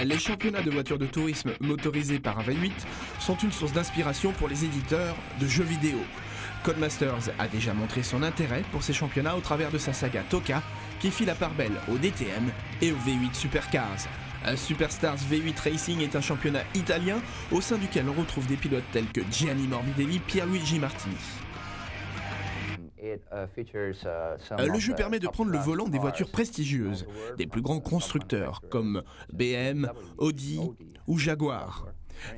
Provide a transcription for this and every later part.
Les championnats de voitures de tourisme motorisés par un V8 sont une source d'inspiration pour les éditeurs de jeux vidéo. Codemasters a déjà montré son intérêt pour ces championnats au travers de sa saga TOCA qui fit la part belle au DTM et au V8 Supercars. Superstars V8 Racing est un championnat italien au sein duquel on retrouve des pilotes tels que Gianni Morbidelli, Pierluigi Martini. Le jeu permet de prendre le volant des voitures prestigieuses, des plus grands constructeurs comme BM, Audi ou Jaguar.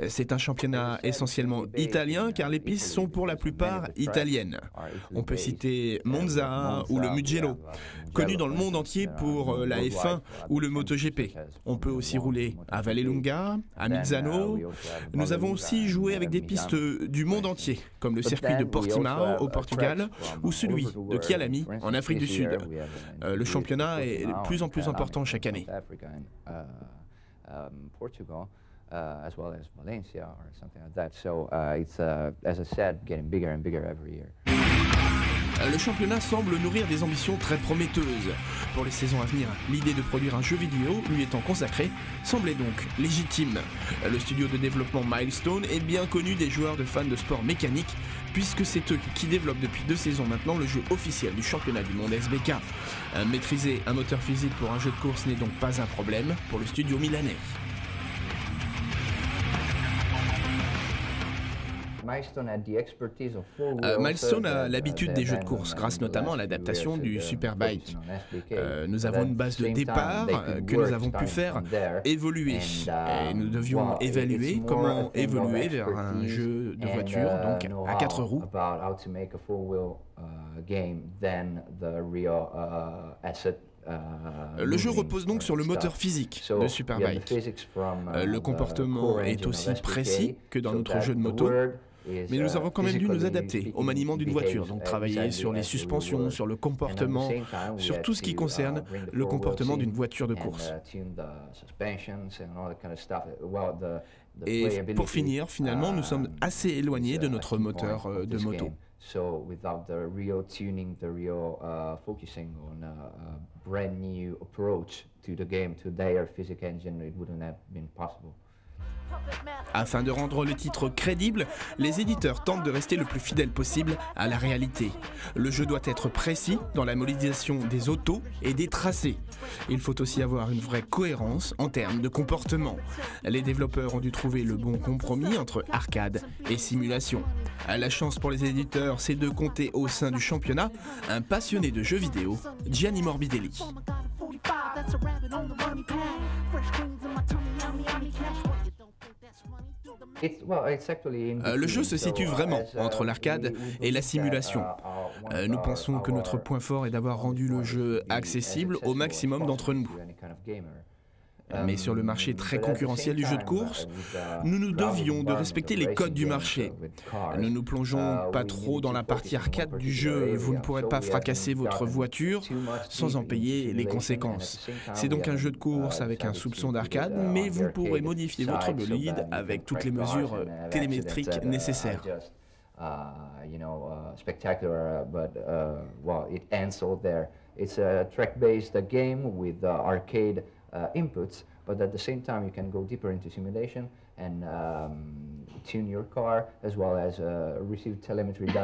C'est un championnat essentiellement italien car les pistes sont pour la plupart italiennes. On peut citer Monza ou le Mugello, connus dans le monde entier pour la F1 ou le MotoGP. On peut aussi rouler à Vallelunga, à Misano. Nous avons aussi joué avec des pistes du monde entier, comme le circuit de Portimao au Portugal ou celui de Kyalami en Afrique du Sud. Le championnat est de plus en plus important chaque année. As well as Valencia or something like that. So it's, as I said, getting bigger and bigger every year. Le championnat semble nourrir des ambitions très prometteuses. Pour les saisons à venir, l'idée de produire un jeu vidéo lui étant consacrée semblait donc légitime. Le studio de développement Milestone est bien connu des joueurs de fans de sport mécanique, puisque c'est eux qui développent depuis 2 saisons maintenant le jeu officiel du championnat du monde SBK. Maîtriser un moteur physique pour un jeu de course n'est donc pas un problème pour le studio milanais. Milestone a l'habitude des jeux de course, grâce notamment à l'adaptation du Superbike. Nous avons une base de départ que nous avons pu faire évoluer. Et nous devions évaluer comment évoluer vers un jeu de voiture, donc à 4 roues. Le jeu repose donc sur le moteur physique de Superbike. Le comportement est aussi précis que dans notre jeu de moto. Mais nous avons quand même dû nous adapter au maniement d'une voiture, donc travailler sur les suspensions, sur le comportement, sur tout ce qui concerne le comportement d'une voiture de course. Et pour finir, finalement, nous sommes assez éloignés de notre moteur de moto. So without the real tuning, the real focusing on a brand new approach to the game, to their physics engine, it wouldn't have been possible. Afin de rendre le titre crédible, les éditeurs tentent de rester le plus fidèle possible à la réalité. Le jeu doit être précis dans la modélisation des autos et des tracés. Il faut aussi avoir une vraie cohérence en termes de comportement. Les développeurs ont dû trouver le bon compromis entre arcade et simulation. La chance pour les éditeurs, c'est de compter au sein du championnat un passionné de jeux vidéo, Gianni Morbidelli. Le jeu se situe vraiment entre l'arcade et la simulation. Nous pensons que notre point fort est d'avoir rendu le jeu accessible au maximum d'entre nous. Mais sur le marché très concurrentiel du jeu de course, nous nous devions de respecter les codes du marché. Nous ne plongeons pas trop dans la partie arcade du jeu. Vous ne pourrez pas fracasser votre voiture sans en payer les conséquences. C'est donc un jeu de course avec un soupçon d'arcade, mais vous pourrez modifier votre bolide avec toutes les mesures télémétriques nécessaires. Spectacular, but well, it ends all there. It's a track-based game with arcade inputs, but at the same time you can go deeper into simulation and tune your car as well as receive telemetry data.